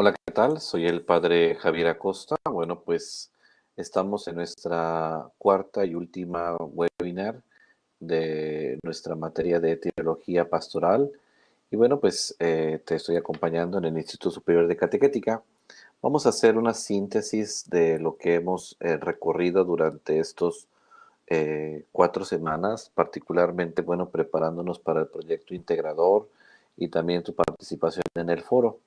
Hola, ¿qué tal? Soy el padre Javier Acosta. Bueno, pues estamos en nuestra cuarta y última webinar de nuestra materia de teología pastoral. Y bueno, pues te estoy acompañando en el Instituto Superior de Catequética. Vamos a hacer una síntesis de lo que hemos recorrido durante estos 4 semanas, particularmente, bueno, preparándonos para el proyecto integrador y también tu participación en el foro.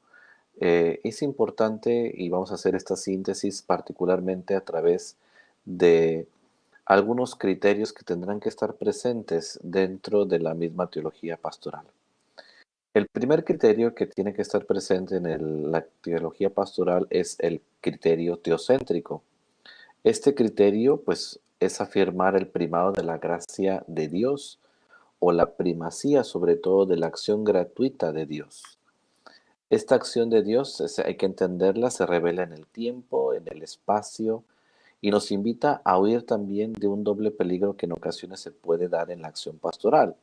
Es importante y vamos a hacer esta síntesis particularmente a través de algunos criterios que tendrán que estar presentes dentro de la misma teología pastoral. El primer criterio que tiene que estar presente en la teología pastoral es el criterio teocéntrico. Este criterio, pues, es afirmar el primado de la gracia de Dios o la primacía, sobre todo, de la acción gratuita de Dios. Esta acción de Dios, hay que entenderla, se revela en el tiempo, en el espacio, y nos invita a huir también de un doble peligro que en ocasiones se puede dar en la acción pastoral.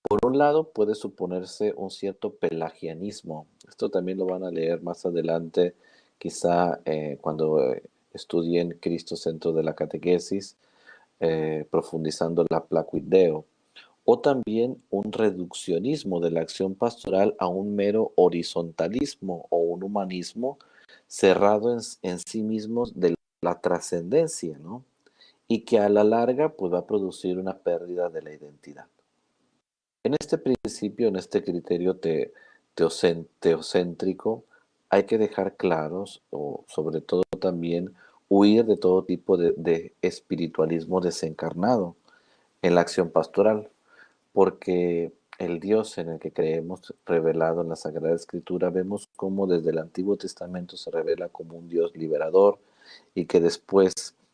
Por un lado, puede suponerse un cierto pelagianismo. Esto también lo van a leer más adelante, quizá cuando estudien Cristo Centro de la Catequesis, profundizando la Placuideo, o también un reduccionismo de la acción pastoral a un mero horizontalismo o un humanismo cerrado en sí mismos de la trascendencia, ¿no? Y que a la larga pues, va a producir una pérdida de la identidad. En este principio, en este criterio teocéntrico, hay que dejar claros, o sobre todo también huir de todo tipo de espiritualismo desencarnado en la acción pastoral, porque el Dios en el que creemos, revelado en la Sagrada Escritura, vemos cómo desde el Antiguo Testamento se revela como un Dios liberador y que después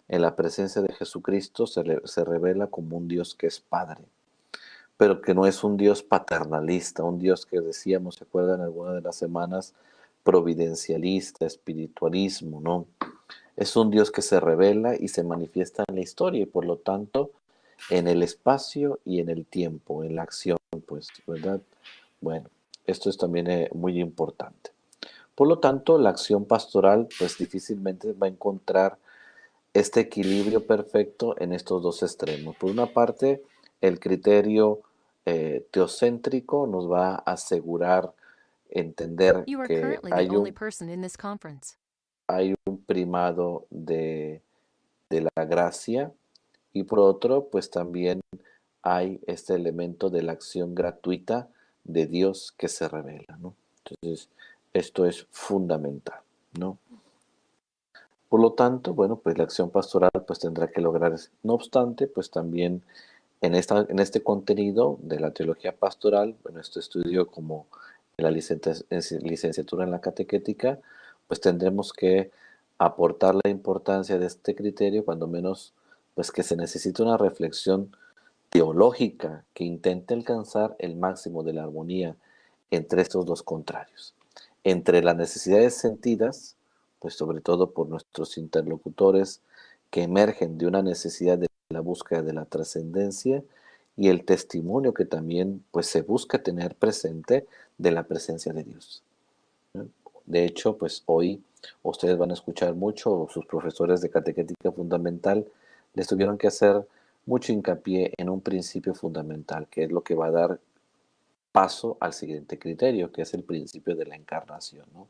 en la presencia de Jesucristo se revela como un Dios que es Padre, pero que no es un Dios paternalista, un Dios que decíamos, ¿se acuerdan alguna de las semanas? Providencialista, espiritualismo, ¿no? Es un Dios que se revela y se manifiesta en la historia y por lo tanto en el espacio y en el tiempo, en la acción, pues, ¿verdad? Bueno, esto es también muy importante. Por lo tanto, la acción pastoral, pues difícilmente va a encontrar este equilibrio perfecto en estos dos extremos. Por una parte, el criterio teocéntrico nos va a asegurar entender You are que currently the only person in this conference. hay un primado de la gracia y por otro, pues también hay este elemento de la acción gratuita de Dios que se revela, ¿no? Entonces, esto es fundamental, ¿no? Por lo tanto, bueno, pues la acción pastoral pues tendrá que lograr, no obstante, pues también en este contenido de la teología pastoral, bueno, este estudio como en la licenciatura en la catequética, pues tendremos que aportar la importancia de este criterio, cuando menos, pues que se necesita una reflexión teológica que intente alcanzar el máximo de la armonía entre estos dos contrarios, entre las necesidades sentidas, pues sobre todo por nuestros interlocutores que emergen de una necesidad de la búsqueda de la trascendencia y el testimonio que también pues se busca tener presente de la presencia de Dios. De hecho, pues hoy ustedes van a escuchar mucho, sus profesores de catequética fundamental les tuvieron que hacer mucho hincapié en un principio fundamental, que es lo que va a dar paso al siguiente criterio, que es el principio de la encarnación, ¿no?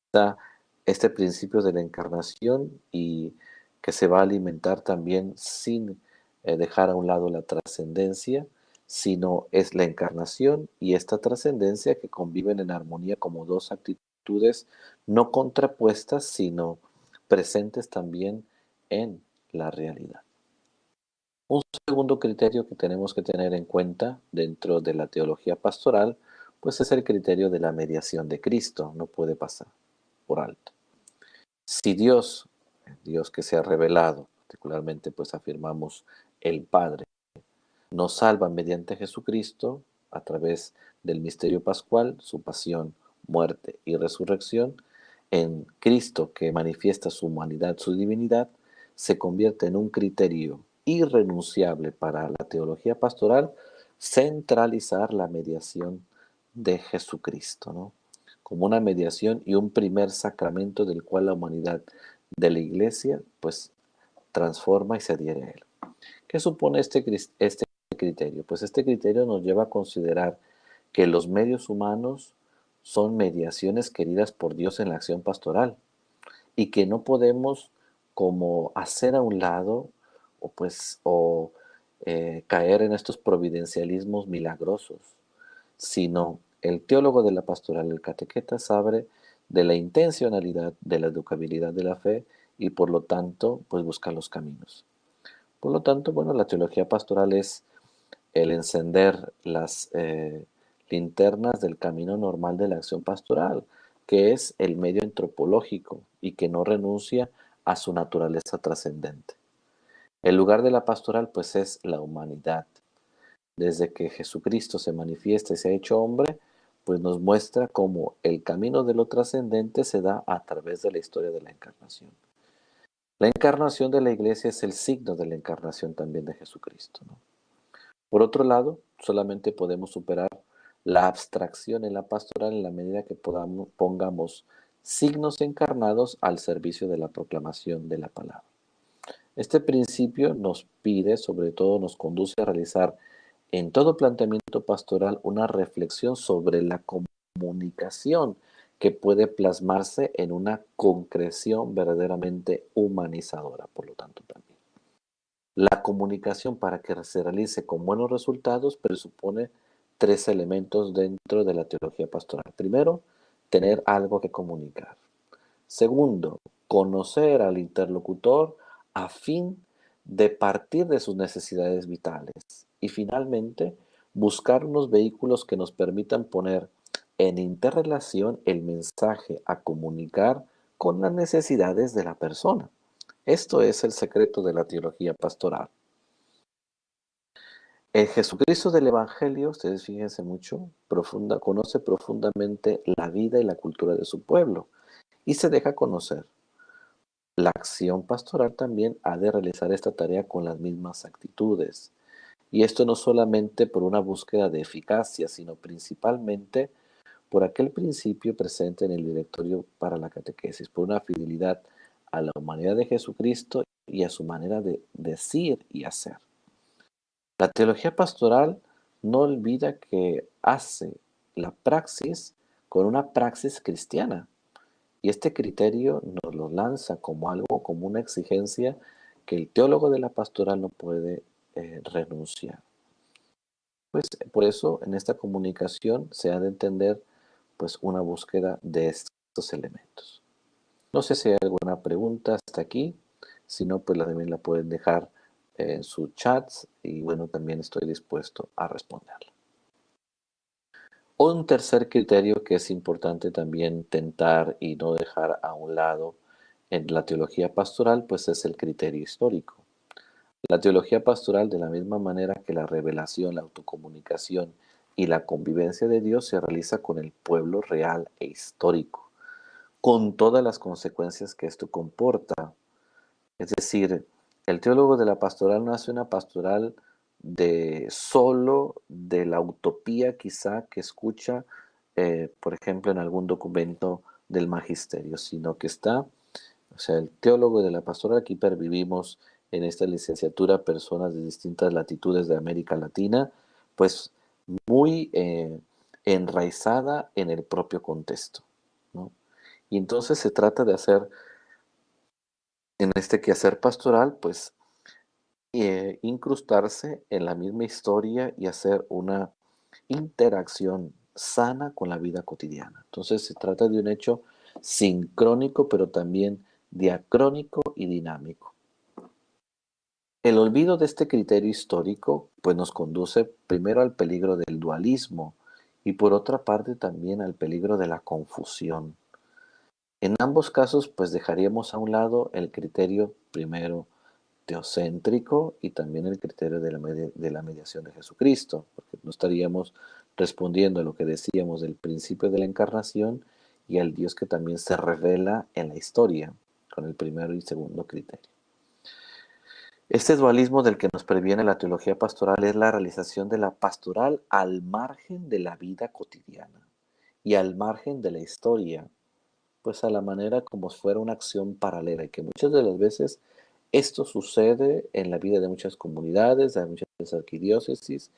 Está este principio de la encarnación y que se va a alimentar también sin dejar a un lado la trascendencia, sino es la encarnación y esta trascendencia que conviven en armonía como dos actitudes no contrapuestas, sino presentes también en la realidad. Un segundo criterio que tenemos que tener en cuenta dentro de la teología pastoral, pues es el criterio de la mediación de Cristo, no puede pasar por alto. Si Dios, Dios que se ha revelado, particularmente pues afirmamos el Padre, nos salva mediante Jesucristo a través del misterio pascual, su pasión, muerte y resurrección, en Cristo que manifiesta su humanidad, su divinidad, se convierte en un criterio irrenunciable para la teología pastoral centralizar la mediación de Jesucristo, ¿no? como una mediación y un primer sacramento del cual la humanidad de la Iglesia pues transforma y se adhiere a él. ¿Qué supone este criterio? Pues este criterio nos lleva a considerar que los medios humanos son mediaciones queridas por Dios en la acción pastoral y que no podemos como hacer a un lado o caer en estos providencialismos milagrosos, sino el teólogo de la pastoral, el catequeta, sabe de la intencionalidad, de la educabilidad de la fe y por lo tanto, pues busca los caminos. Por lo tanto, bueno, la teología pastoral es el encender las linternas del camino normal de la acción pastoral, que es el medio antropológico y que no renuncia a su naturaleza trascendente. El lugar de la pastoral, pues, es la humanidad. Desde que Jesucristo se manifiesta y se ha hecho hombre, pues nos muestra cómo el camino de lo trascendente se da a través de la historia de la encarnación. La encarnación de la iglesia es el signo de la encarnación también de Jesucristo, ¿no? Por otro lado, solamente podemos superar la abstracción en la pastoral en la medida que pongamos signos encarnados al servicio de la proclamación de la palabra. Este principio nos pide, sobre todo nos conduce a realizar en todo planteamiento pastoral una reflexión sobre la comunicación que puede plasmarse en una concreción verdaderamente humanizadora, por lo tanto también. La comunicación para que se realice con buenos resultados presupone tres elementos dentro de la teología pastoral. Primero, tener algo que comunicar. Segundo, conocer al interlocutor a fin de partir de sus necesidades vitales. Y finalmente, buscar unos vehículos que nos permitan poner en interrelación el mensaje a comunicar con las necesidades de la persona. Esto es el secreto de la teología pastoral. El Jesucristo del Evangelio, ustedes fíjense mucho, conoce profundamente la vida y la cultura de su pueblo y se deja conocer. La acción pastoral también ha de realizar esta tarea con las mismas actitudes. Y esto no solamente por una búsqueda de eficacia, sino principalmente por aquel principio presente en el directorio para la catequesis, por una fidelidad a la humanidad de Jesucristo y a su manera de decir y hacer. La teología pastoral no olvida que hace la praxis con una praxis cristiana. Y este criterio nos lo lanza como algo, como una exigencia que el teólogo de la pastoral no puede renunciar. Pues por eso en esta comunicación se ha de entender pues una búsqueda de estos elementos. No sé si hay alguna pregunta hasta aquí, si no pues también la pueden dejar en sus chats y bueno, también estoy dispuesto a responderla. Un tercer criterio que es importante también tentar y no dejar a un lado en la teología pastoral, pues es el criterio histórico. La teología pastoral, de la misma manera que la revelación, la autocomunicación y la convivencia de Dios, se realiza con el pueblo real e histórico, con todas las consecuencias que esto comporta. Es decir, el teólogo de la pastoral no hace una pastoral de solo de la utopía quizá que escucha, por ejemplo, en algún documento del magisterio, sino que está, o sea, el teólogo de la pastoral, aquí pervivimos en esta licenciatura personas de distintas latitudes de América Latina, pues muy enraizada en el propio contexto, ¿no? Y entonces se trata de hacer en este quehacer pastoral, pues incrustarse en la misma historia y hacer una interacción sana con la vida cotidiana. Entonces se trata de un hecho sincrónico, pero también diacrónico y dinámico. El olvido de este criterio histórico pues nos conduce primero al peligro del dualismo y por otra parte también al peligro de la confusión. En ambos casos pues dejaríamos a un lado el criterio primero teocéntrico y también el criterio de la mediación de Jesucristo, porque no estaríamos respondiendo a lo que decíamos del principio de la encarnación y al Dios que también se revela en la historia, con el primero y segundo criterio. Este dualismo del que nos previene la teología pastoral es la realización de la pastoral al margen de la vida cotidiana y al margen de la historia, pues a la manera como si fuera una acción paralela, y que muchas de las veces esto sucede en la vida de muchas comunidades, de muchas arquidiócesis,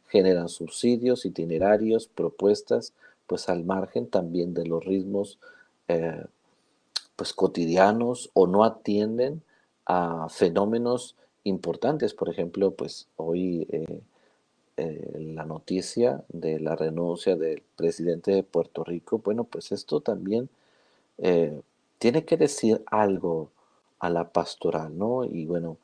generan subsidios, itinerarios, propuestas, pues al margen también de los ritmos eh, pues cotidianos o no atienden a fenómenos importantes. Por ejemplo, pues hoy la noticia de la renuncia del presidente de Puerto Rico, bueno, pues esto también eh, tiene que decir algo a la pastoral, ¿no? Y bueno,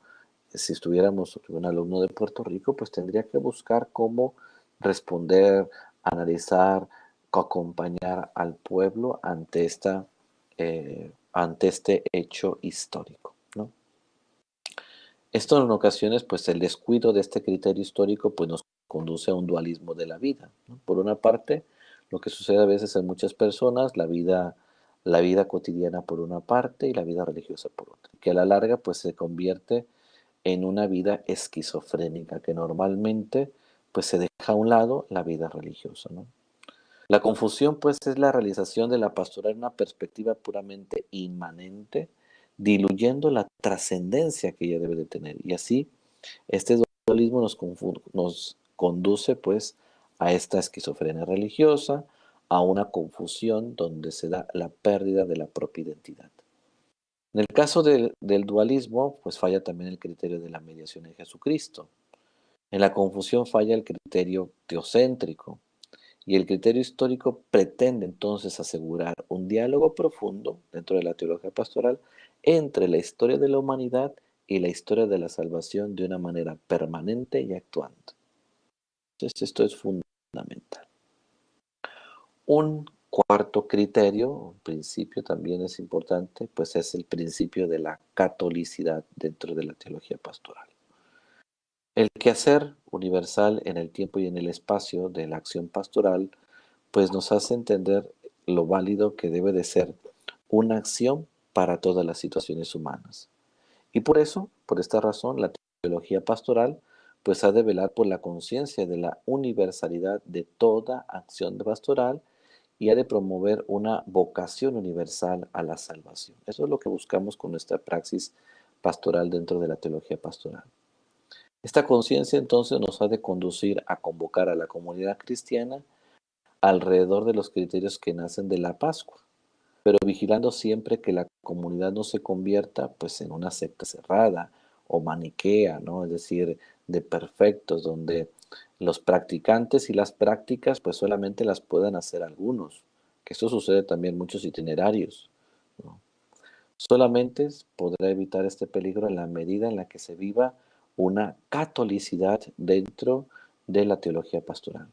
si estuviéramos un alumno de Puerto Rico, pues tendría que buscar cómo responder, analizar, acompañar al pueblo ante este hecho histórico, ¿no? Esto en ocasiones, pues el descuido de este criterio histórico, pues nos conduce a un dualismo de la vida, ¿no? Por una parte, lo que sucede a veces en muchas personas, la vida cotidiana por una parte y la vida religiosa por otra, que a la larga, pues se convierte en una vida esquizofrénica, que normalmente, pues se deja a un lado la vida religiosa, ¿no? La confusión, pues, es la realización de la pastoral en una perspectiva puramente inmanente, diluyendo la trascendencia que ella debe de tener. Y así, este dualismo nos conduce, pues, a esta esquizofrenia religiosa, a una confusión donde se da la pérdida de la propia identidad. En el caso del dualismo, pues falla también el criterio de la mediación en Jesucristo. En la confusión falla el criterio teocéntrico. Y el criterio histórico pretende entonces asegurar un diálogo profundo dentro de la teología pastoral entre la historia de la humanidad y la historia de la salvación de una manera permanente y actuante. Entonces, esto es fundamental. Un cuarto criterio, un principio también es importante, pues es el principio de la catolicidad dentro de la teología pastoral. El quehacer universal en el tiempo y en el espacio de la acción pastoral pues nos hace entender lo válido que debe de ser una acción para todas las situaciones humanas. Y por eso, por esta razón, la teología pastoral pues ha de velar por la conciencia de la universalidad de toda acción pastoral y ha de promover una vocación universal a la salvación. Eso es lo que buscamos con nuestra praxis pastoral dentro de la teología pastoral. Esta conciencia entonces nos ha de conducir a convocar a la comunidad cristiana alrededor de los criterios que nacen de la Pascua, pero vigilando siempre que la comunidad no se convierta pues en una secta cerrada o maniquea, ¿no? Es decir, de perfectos, donde los practicantes y las prácticas pues solamente las puedan hacer algunos, que esto sucede también en muchos itinerarios, ¿no? Solamente podrá evitar este peligro en la medida en la que se viva una catolicidad dentro de la teología pastoral.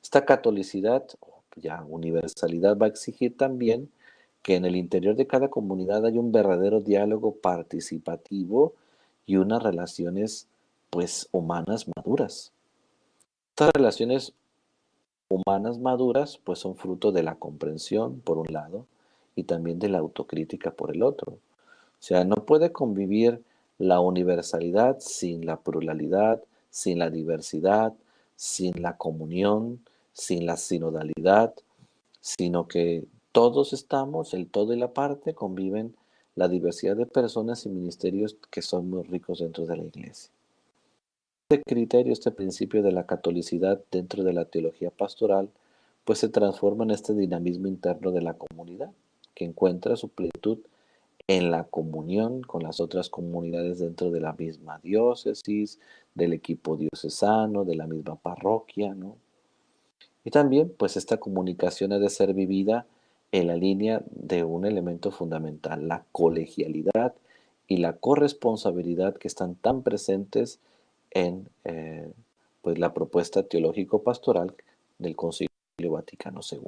Esta catolicidad, o ya universalidad, va a exigir también que en el interior de cada comunidad haya un verdadero diálogo participativo y unas relaciones pues humanas maduras. Estas relaciones humanas maduras pues son fruto de la comprensión por un lado y también de la autocrítica por el otro. O sea, no puede convivir la universalidad sin la pluralidad, sin la diversidad, sin la comunión, sin la sinodalidad, sino que todos estamos, el todo y la parte, conviven la diversidad de personas y ministerios que son muy ricos dentro de la iglesia. Este criterio, este principio de la catolicidad dentro de la teología pastoral, pues se transforma en este dinamismo interno de la comunidad, que encuentra su plenitud en la comunión con las otras comunidades dentro de la misma diócesis, del equipo diocesano, de la misma parroquia, ¿no? Y también, pues esta comunicación ha de ser vivida en la línea de un elemento fundamental, la colegialidad y la corresponsabilidad que están tan presentes en pues la propuesta teológico-pastoral del Concilio Vaticano II.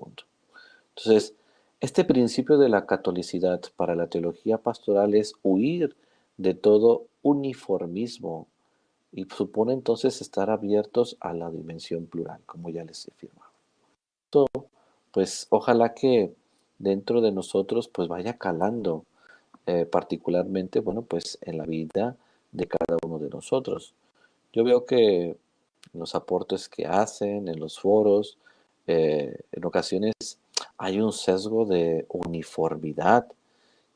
Entonces, este principio de la catolicidad para la teología pastoral es huir de todo uniformismo y supone entonces estar abiertos a la dimensión plural, como ya les he afirmado. Pues ojalá que dentro de nosotros pues vaya calando particularmente, bueno, pues en la vida de cada uno de nosotros. Yo veo que en los aportes que hacen, en los foros, en ocasiones hay un sesgo de uniformidad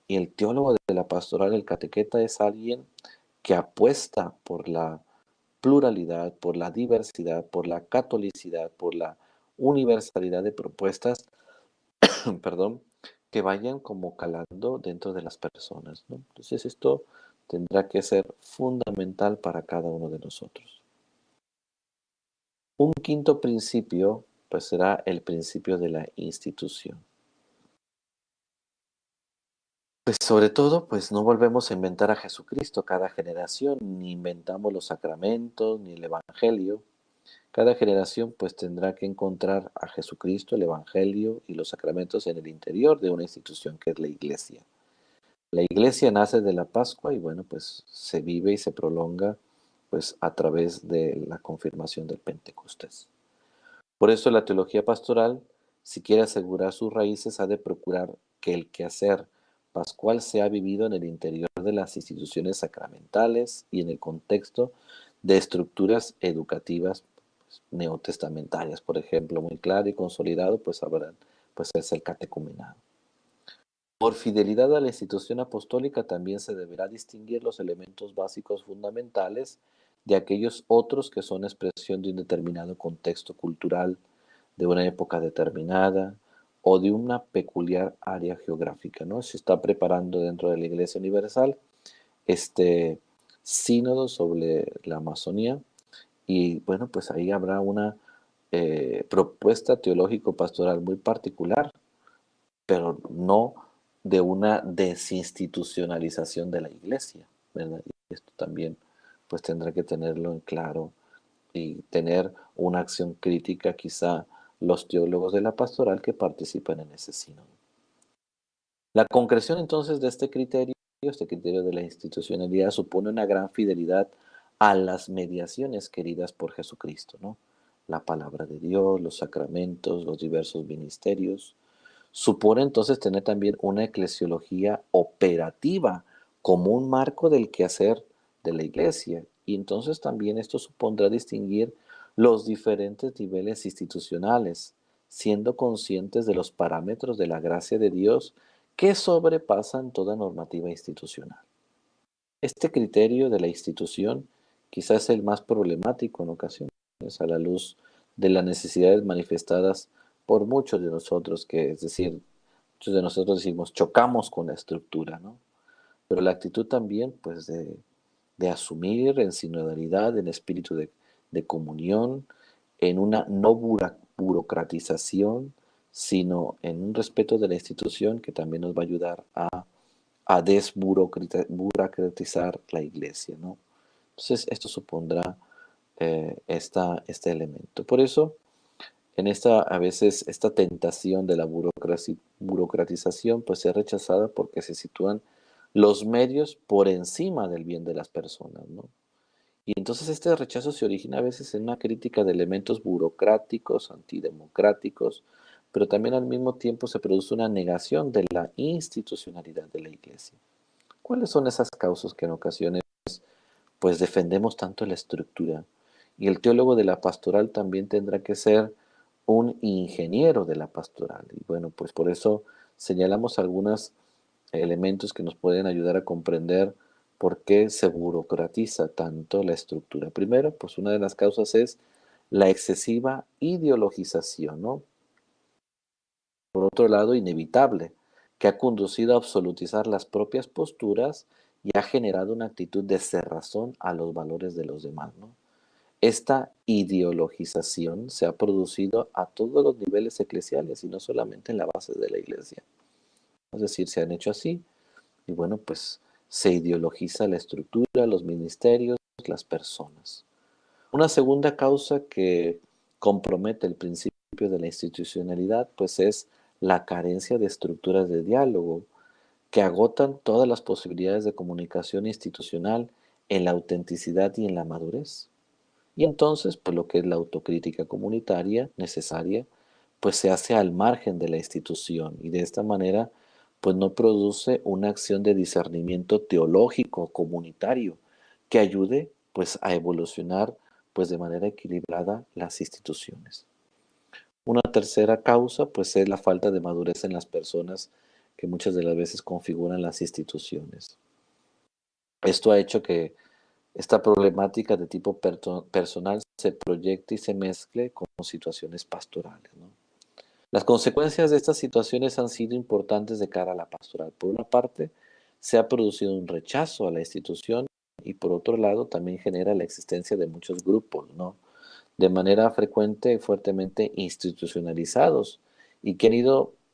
y el teólogo de la pastoral, el catequeta, es alguien que apuesta por la pluralidad, por la diversidad, por la catolicidad, por la universalidad de propuestas, perdón, que vayan como calando dentro de las personas, ¿no? Entonces esto tendrá que ser fundamental para cada uno de nosotros. Un quinto principio, pues será el principio de la institución. Pues sobre todo, pues no volvemos a inventar a Jesucristo cada generación, ni inventamos los sacramentos, ni el Evangelio. Cada generación pues tendrá que encontrar a Jesucristo, el Evangelio y los sacramentos en el interior de una institución que es la Iglesia. La Iglesia nace de la Pascua y bueno, pues se vive y se prolonga pues a través de la confirmación del Pentecostés. Por eso la teología pastoral, si quiere asegurar sus raíces, ha de procurar que el quehacer pascual sea vivido en el interior de las instituciones sacramentales y en el contexto de estructuras educativas pues, neotestamentarias, por ejemplo, muy claro y consolidado, pues habrá, pues es el catecumenado. Por fidelidad a la institución apostólica también se deberá distinguir los elementos básicos fundamentales de aquellos otros que son expresión de un determinado contexto cultural, de una época determinada o de una peculiar área geográfica, ¿no? Se está preparando dentro de la Iglesia Universal este sínodo sobre la Amazonía y bueno, pues ahí habrá una propuesta teológico-pastoral muy particular, pero no de una desinstitucionalización de la iglesia, ¿verdad? Y esto también pues tendrá que tenerlo en claro y tener una acción crítica quizá los teólogos de la pastoral que participan en ese sínodo. La concreción entonces de este criterio de la institucionalidad supone una gran fidelidad a las mediaciones queridas por Jesucristo, ¿no? La palabra de Dios, los sacramentos, los diversos ministerios, supone entonces tener también una eclesiología operativa como un marco del quehacer de la iglesia. Y entonces también esto supondrá distinguir los diferentes niveles institucionales, siendo conscientes de los parámetros de la gracia de Dios que sobrepasan toda normativa institucional. Este criterio de la institución quizás es el más problemático en ocasiones a la luz de las necesidades manifestadas por muchos de nosotros, que es decir, muchos de nosotros decimos chocamos con la estructura, ¿no? Pero la actitud también, pues, de asumir en sinodalidad, en espíritu de comunión, en una no burocratización, sino en un respeto de la institución que también nos va a ayudar a desburocratizar la iglesia, ¿no? Entonces, esto supondrá este elemento. Por eso, en esta, a veces, esta tentación de la burocratización, pues es rechazada porque se sitúan los medios por encima del bien de las personas, ¿no? Y entonces este rechazo se origina a veces en una crítica de elementos burocráticos, antidemocráticos, pero también al mismo tiempo se produce una negación de la institucionalidad de la iglesia. ¿Cuáles son esas causas que en ocasiones pues defendemos tanto la estructura? Y el teólogo de la pastoral también tendrá que ser un ingeniero de la pastoral. Y bueno, pues por eso señalamos algunos elementos que nos pueden ayudar a comprender por qué se burocratiza tanto la estructura. Primero, pues una de las causas es la excesiva ideologización, ¿no? Por otro lado, inevitable, que ha conducido a absolutizar las propias posturas y ha generado una actitud de cerrazón a los valores de los demás, ¿no? Esta ideologización se ha producido a todos los niveles eclesiales y no solamente en la base de la iglesia. Es decir, se han hecho así y bueno, pues se ideologiza la estructura, los ministerios, las personas. Una segunda causa que compromete el principio de la institucionalidad, pues es la carencia de estructuras de diálogo que agotan todas las posibilidades de comunicación institucional en la autenticidad y en la madurez. Y entonces, pues lo que es la autocrítica comunitaria necesaria, pues se hace al margen de la institución y de esta manera, pues no produce una acción de discernimiento teológico comunitario que ayude, pues a evolucionar, pues de manera equilibrada las instituciones. Una tercera causa, pues, es la falta de madurez en las personas que muchas de las veces configuran las instituciones. Esto ha hecho que esta problemática de tipo personal se proyecte y se mezcle con situaciones pastorales, ¿no? Las consecuencias de estas situaciones han sido importantes de cara a la pastoral. Por una parte, se ha producido un rechazo a la institución y por otro lado también genera la existencia de muchos grupos, ¿no? De manera frecuente y fuertemente institucionalizados y que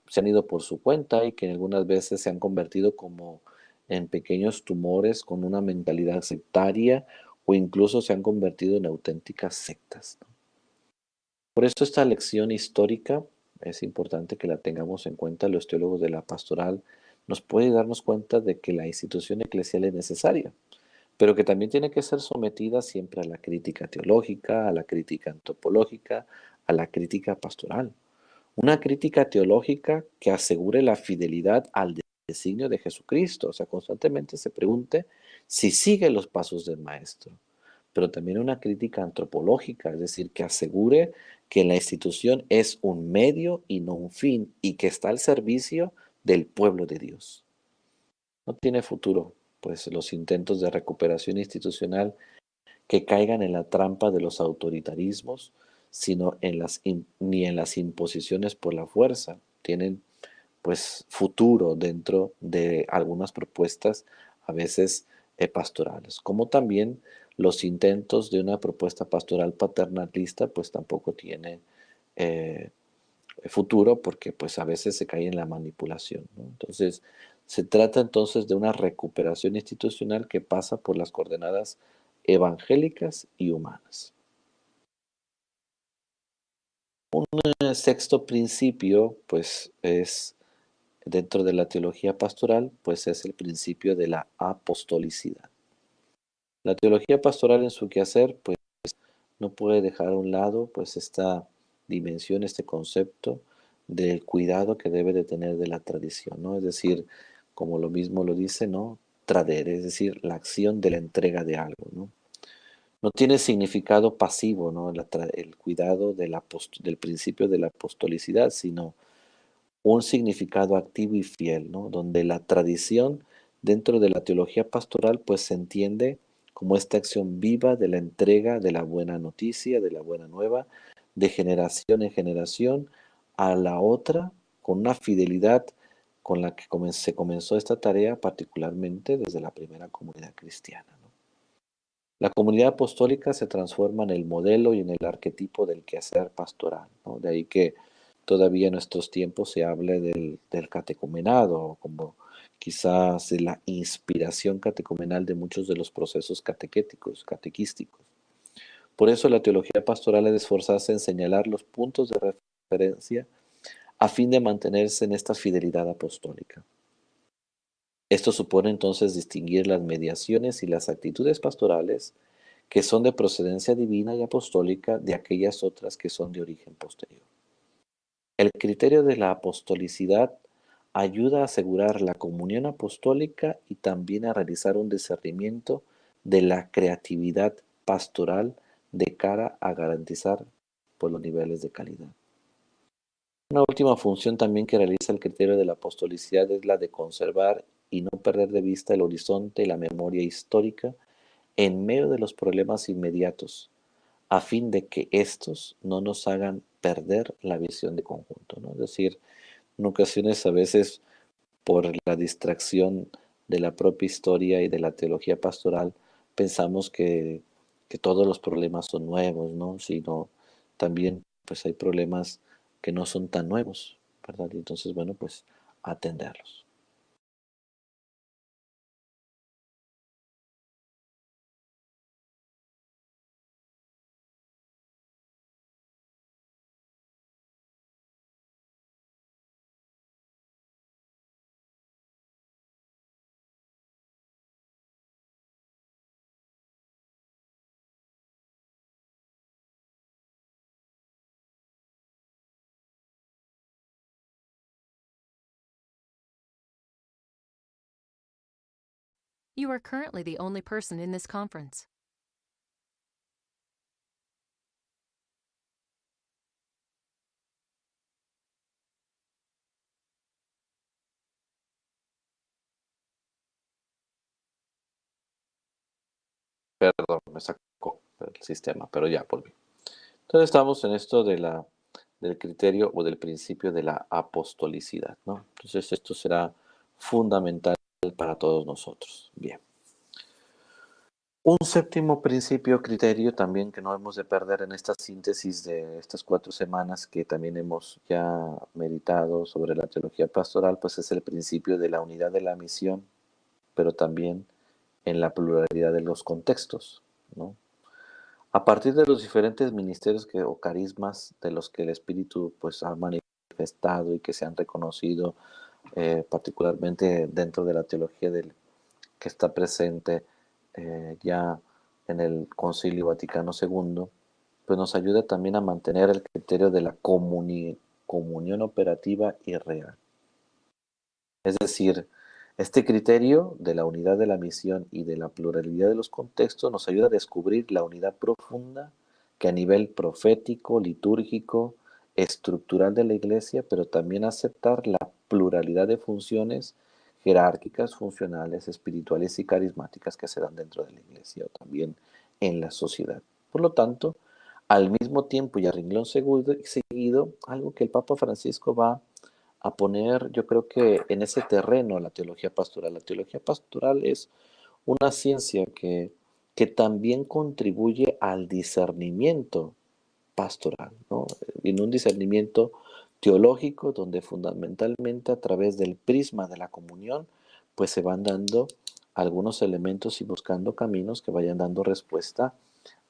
se han ido por su cuenta y que algunas veces se han convertido como en pequeños tumores con una mentalidad sectaria o incluso se han convertido en auténticas sectas, ¿no? Por eso esta lección histórica es importante que la tengamos en cuenta. Los teólogos de la pastoral nos puede darnos cuenta de que la institución eclesial es necesaria, pero que también tiene que ser sometida siempre a la crítica teológica, a la crítica antropológica, a la crítica pastoral. Una crítica teológica que asegure la fidelidad al designio de Jesucristo, o sea, constantemente se pregunte si sigue los pasos del Maestro, pero también una crítica antropológica, es decir, que asegure que la institución es un medio y no un fin y que está al servicio del pueblo de Dios. No tiene futuro, pues los intentos de recuperación institucional que caigan en la trampa de los autoritarismos, sino ni en las imposiciones por la fuerza. Tienen pues futuro dentro de algunas propuestas a veces pastorales, como también los intentos de una propuesta pastoral paternalista pues tampoco tiene eh, futuro porque pues a veces se cae en la manipulación, ¿no? Entonces, se trata entonces de una recuperación institucional que pasa por las coordenadas evangélicas y humanas. El sexto principio, pues es dentro de la teología pastoral, pues es el principio de la apostolicidad. La teología pastoral en su quehacer, pues no puede dejar a un lado pues esta dimensión, este concepto del cuidado que debe de tener de la tradición, ¿no? Es decir, como lo mismo lo dice, ¿no? Trader, es decir, la acción de la entrega de algo, ¿no? No tiene significado pasivo, ¿no? El cuidado del principio de la apostolicidad, sino un significado activo y fiel, ¿no? Donde la tradición dentro de la teología pastoral pues se entiende como esta acción viva de la entrega de la buena noticia, de la buena nueva, de generación en generación a la otra, con una fidelidad con la que se comenzó esta tarea, particularmente desde la primera comunidad cristiana, ¿no? La comunidad apostólica se transforma en el modelo y en el arquetipo del quehacer pastoral, ¿no? De ahí que todavía en nuestros tiempos se hable del catecumenado, como quizás de la inspiración catecumenal de muchos de los procesos catequéticos, catequísticos. Por eso la teología pastoral ha de esforzarse en señalar los puntos de referencia a fin de mantenerse en esta fidelidad apostólica. Esto supone entonces distinguir las mediaciones y las actitudes pastorales que son de procedencia divina y apostólica de aquellas otras que son de origen posterior. El criterio de la apostolicidad ayuda a asegurar la comunión apostólica y también a realizar un discernimiento de la creatividad pastoral de cara a garantizar por los niveles de calidad. Una última función también que realiza el criterio de la apostolicidad es la de conservar y no perder de vista el horizonte y la memoria histórica en medio de los problemas inmediatos, a fin de que estos no nos hagan perder la visión de conjunto, ¿no? Es decir, en ocasiones a veces por la distracción de la propia historia y de la teología pastoral, pensamos que todos los problemas son nuevos, ¿no? Sino también pues hay problemas que no son tan nuevos, ¿verdad? Y entonces, bueno, pues atenderlos. You are currently the only person in this conference. Perdón, me sacó el sistema, pero ya volví. Entonces estamos en esto del criterio o del principio de la apostolicidad, ¿no? Entonces esto será fundamental para todos nosotros. Bien. Un séptimo principio, criterio también que no hemos de perder en esta síntesis de estas 4 semanas que también hemos ya meditado sobre la teología pastoral, pues es el principio de la unidad de la misión, pero también en la pluralidad de los contextos, ¿no? A partir de los diferentes ministerios o carismas de los que el Espíritu pues ha manifestado y que se han reconocido particularmente dentro de la teología que está presente ya en el Concilio Vaticano II, pues nos ayuda también a mantener el criterio de la comunión operativa y real. Es decir, este criterio de la unidad de la misión y de la pluralidad de los contextos nos ayuda a descubrir la unidad profunda que a nivel profético, litúrgico, estructural de la Iglesia, pero también aceptar la pluralidad de funciones jerárquicas, funcionales, espirituales y carismáticas que se dan dentro de la Iglesia o también en la sociedad. Por lo tanto, al mismo tiempo y a renglón seguido, algo que el Papa Francisco va a poner, yo creo que en ese terreno la teología pastoral. La teología pastoral es una ciencia que también contribuye al discernimiento pastoral, ¿no? En un discernimiento teológico donde fundamentalmente a través del prisma de la comunión, pues se van dando algunos elementos y buscando caminos que vayan dando respuesta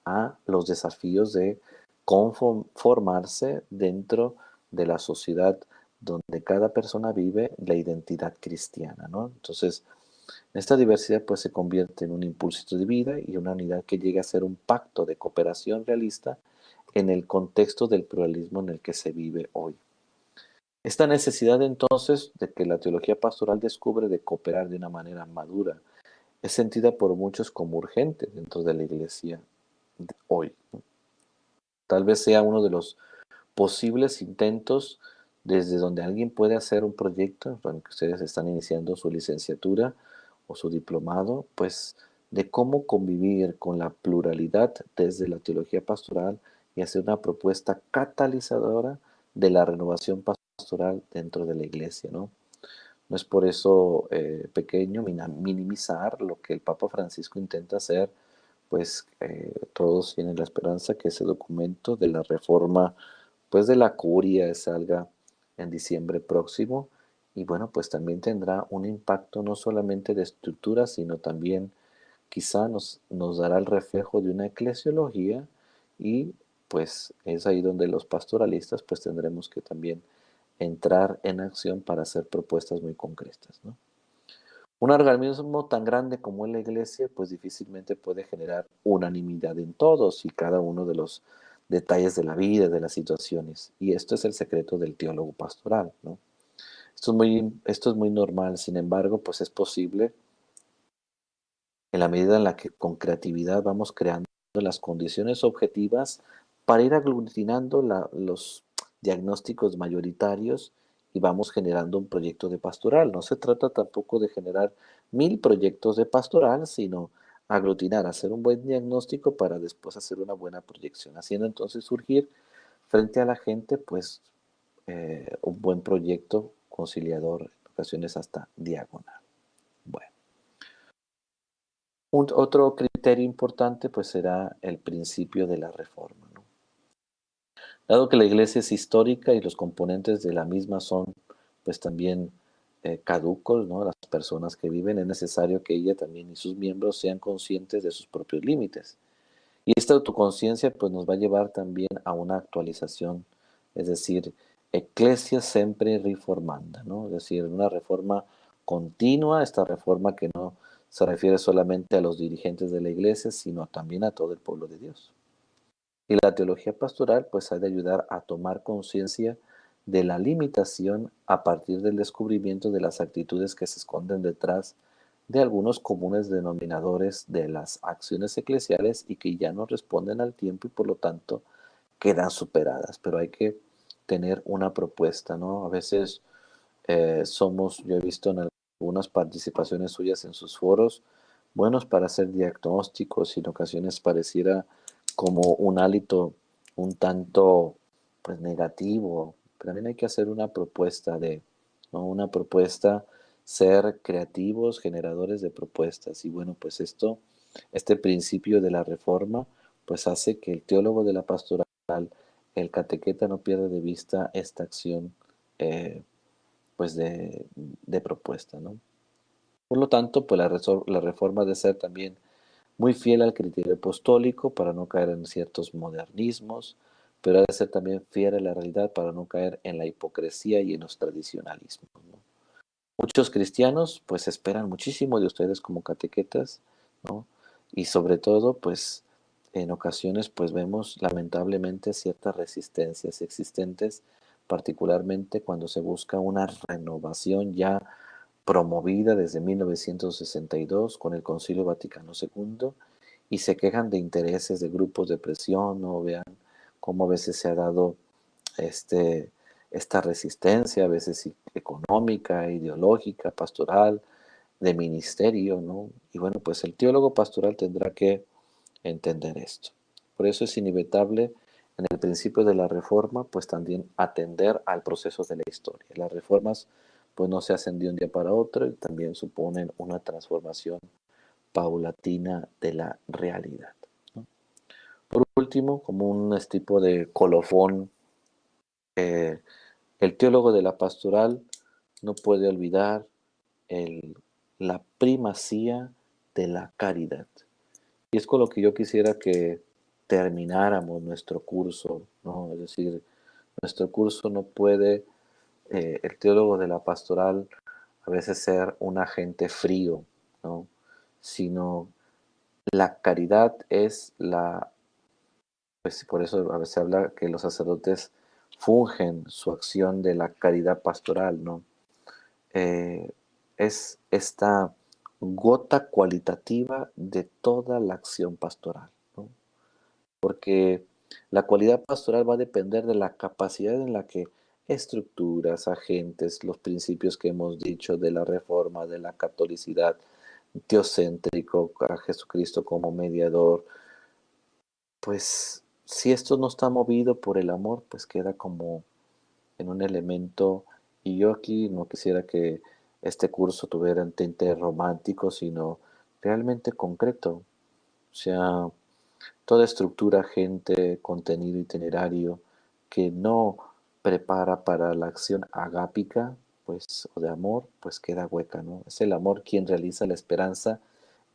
a los desafíos de conformarse dentro de la sociedad donde cada persona vive la identidad cristiana, ¿no? Entonces, esta diversidad pues se convierte en un impulso de vida y una unidad que llega a ser un pacto de cooperación realista en el contexto del pluralismo en el que se vive hoy. Esta necesidad entonces de que la teología pastoral descubre de cooperar de una manera madura es sentida por muchos como urgente dentro de la iglesia de hoy. Tal vez sea uno de los posibles intentos desde donde alguien puede hacer un proyecto, bueno, que ustedes están iniciando su licenciatura o su diplomado, pues de cómo convivir con la pluralidad desde la teología pastoral y hacer una propuesta catalizadora de la renovación pastoral dentro de la iglesia, ¿no? No es por eso pequeño minimizar lo que el Papa Francisco intenta hacer, pues todos tienen la esperanza que ese documento de la reforma pues de la curia salga en diciembre próximo y bueno, pues también tendrá un impacto no solamente de estructura, sino también quizá nos dará el reflejo de una eclesiología y pues es ahí donde los pastoralistas pues tendremos que también entrar en acción para hacer propuestas muy concretas, ¿no? Un organismo tan grande como es la Iglesia, pues difícilmente puede generar unanimidad en todos y cada uno de los detalles de la vida, de las situaciones. Y esto es el secreto del teólogo pastoral, ¿no? Esto es muy normal, sin embargo, pues es posible en la medida en la que con creatividad vamos creando las condiciones objetivas para ir aglutinando los diagnósticos mayoritarios y vamos generando un proyecto de pastoral. No se trata tampoco de generar 1000 proyectos de pastoral, sino aglutinar, hacer un buen diagnóstico para después hacer una buena proyección, haciendo entonces surgir frente a la gente pues un buen proyecto conciliador, en ocasiones hasta diagonal. Bueno. Otro criterio importante pues será el principio de la reforma, ¿no? Dado que la iglesia es histórica y los componentes de la misma son pues también caducos, ¿no? Las personas que viven, es necesario que ella también y sus miembros sean conscientes de sus propios límites. Y esta autoconciencia pues nos va a llevar también a una actualización, es decir, ecclesia sempre reformanda, ¿no? Es decir, una reforma continua, esta reforma que no se refiere solamente a los dirigentes de la iglesia, sino también a todo el pueblo de Dios. Y la teología pastoral pues ha de ayudar a tomar conciencia de la limitación a partir del descubrimiento de las actitudes que se esconden detrás de algunos comunes denominadores de las acciones eclesiales y que ya no responden al tiempo y por lo tanto quedan superadas. Pero hay que tener una propuesta, ¿no? A veces yo he visto en algunas participaciones suyas en sus foros, buenos para hacer diagnósticos y en ocasiones pareciera como un hálito un tanto pues negativo, pero también hay que hacer una propuesta ¿no? Una propuesta, ser creativos, generadores de propuestas. Y bueno, pues este principio de la reforma, pues hace que el teólogo de la pastoral, el catequeta no pierda de vista esta acción eh, pues de propuesta, ¿no? Por lo tanto, pues la reforma debe ser también muy fiel al criterio apostólico para no caer en ciertos modernismos, pero ha de ser también fiel a la realidad para no caer en la hipocresía y en los tradicionalismos, ¿no? Muchos cristianos pues esperan muchísimo de ustedes como catequetas, ¿no? Y sobre todo pues en ocasiones pues vemos lamentablemente ciertas resistencias existentes, particularmente cuando se busca una renovación ya promovida desde 1962 con el Concilio Vaticano II y se quejan de intereses de grupos de presión, ¿no? Vean cómo a veces se ha dado este, esta resistencia, a veces económica, ideológica, pastoral, de ministerio, ¿no? Y bueno, pues el teólogo pastoral tendrá que entender esto. Por eso es inevitable en el principio de la reforma, pues también atender al proceso de la historia. Las reformas pues no se hacen de un día para otro y también suponen una transformación paulatina de la realidad, ¿no? Por último, como un tipo de colofón, eh, el teólogo de la pastoral no puede olvidar el- la primacía de la caridad. Y es con lo que yo quisiera que termináramos nuestro curso, ¿no? Es decir, nuestro curso no puede, el teólogo de la pastoral a veces ser un agente frío, ¿no? Sino la caridad es pues por eso a veces habla que los sacerdotes fungen su acción de la caridad pastoral, ¿no? Eh, es esta gota cualitativa de toda la acción pastoral, ¿no? Porque la cualidad pastoral va a depender de la capacidad en la que estructuras, agentes, los principios que hemos dicho de la reforma, de la catolicidad, teocéntrico, a Jesucristo como mediador, pues si esto no está movido por el amor, pues queda como en un elemento, y yo aquí no quisiera que este curso tuviera un tinte romántico, sino realmente concreto. O sea, toda estructura, gente, contenido itinerario que no prepara para la acción agápica, pues, o de amor, pues queda hueca, ¿no? Es el amor quien realiza la esperanza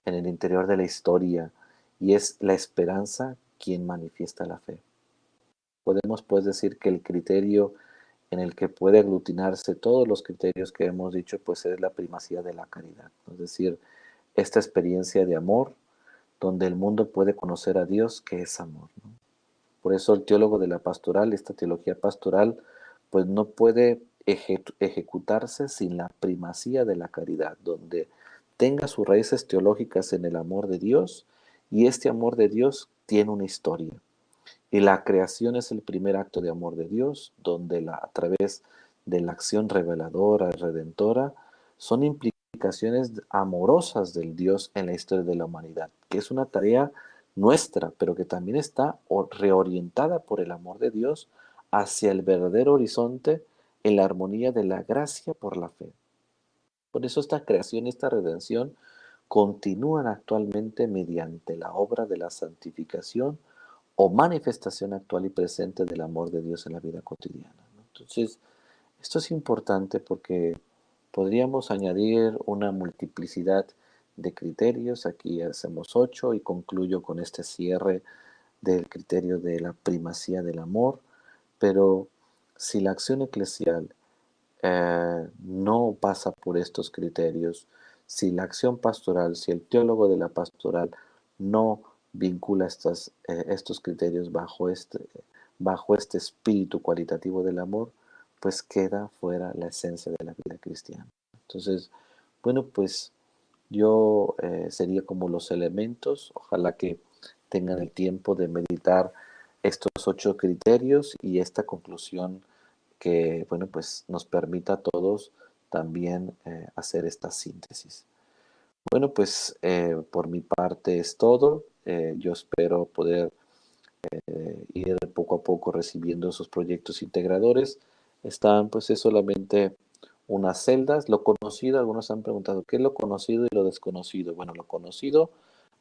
en el interior de la historia y es la esperanza quien manifiesta la fe. Podemos pues decir que el criterio en el que puede aglutinarse todos los criterios que hemos dicho, pues es la primacía de la caridad, ¿no? Es decir, esta experiencia de amor donde el mundo puede conocer a Dios que es amor, ¿no? Por eso el teólogo de la pastoral, esta teología pastoral, pues no puede ejecutarse sin la primacía de la caridad, donde tenga sus raíces teológicas en el amor de Dios y este amor de Dios tiene una historia. Y la creación es el primer acto de amor de Dios, donde a través de la acción reveladora, redentora, son implicaciones amorosas del Dios en la historia de la humanidad, que es una tarea nuestra, pero que también está reorientada por el amor de Dios hacia el verdadero horizonte en la armonía de la gracia por la fe. Por eso esta creación y esta redención continúan actualmente mediante la obra de la santificación o manifestación actual y presente del amor de Dios en la vida cotidiana, ¿no? Entonces, esto es importante porque podríamos añadir una multiplicidad de criterios. Aquí hacemos 8 y concluyo con este cierre del criterio de la primacía del amor. Pero si la acción eclesial no pasa por estos criterios, si la acción pastoral, si el teólogo de la pastoral no vincula estos criterios bajo este espíritu cualitativo del amor, pues queda fuera la esencia de la vida cristiana. Entonces, bueno, pues yo sería como los elementos, ojalá que tengan el tiempo de meditar estos 8 criterios y esta conclusión que, bueno, pues nos permita a todos también hacer esta síntesis. Bueno, pues por mi parte es todo. Yo espero poder ir poco a poco recibiendo esos proyectos integradores. Están, pues es solamente unas celdas. Lo conocido, algunos han preguntado, ¿qué es lo conocido y lo desconocido? Bueno, lo conocido,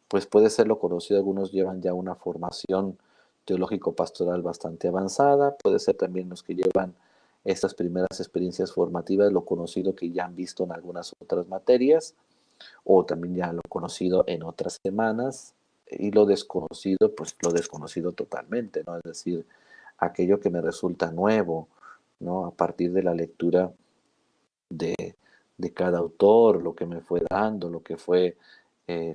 pues puede ser lo conocido. Algunos llevan ya una formación teológico-pastoral bastante avanzada. Puede ser también los que llevan estas primeras experiencias formativas, lo conocido que ya han visto en algunas otras materias o también ya lo conocido en otras semanas, y lo desconocido, pues lo desconocido totalmente, ¿no? Es decir, aquello que me resulta nuevo, ¿no? A partir de la lectura de, de cada autor, lo que me fue dando, lo que fue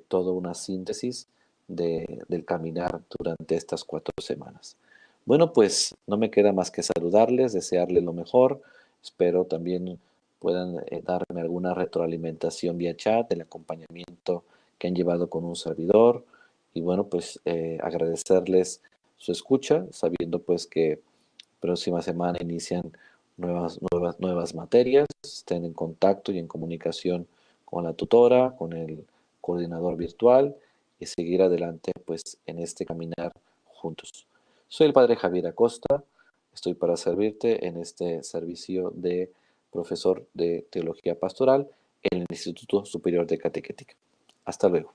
toda una síntesis del caminar durante estas 4 semanas. Bueno, pues no me queda más que saludarles, desearles lo mejor. Espero también puedan darme alguna retroalimentación vía chat del acompañamiento que han llevado con un servidor. Y bueno, pues agradecerles su escucha, sabiendo pues que próxima semana inician nuevas materias. Estén en contacto y en comunicación con la tutora, con el coordinador virtual y seguir adelante pues en este caminar juntos. Soy el padre Javier Acosta, estoy para servirte en este servicio de profesor de Teología Pastoral en el Instituto Superior de Catequética. Hasta luego.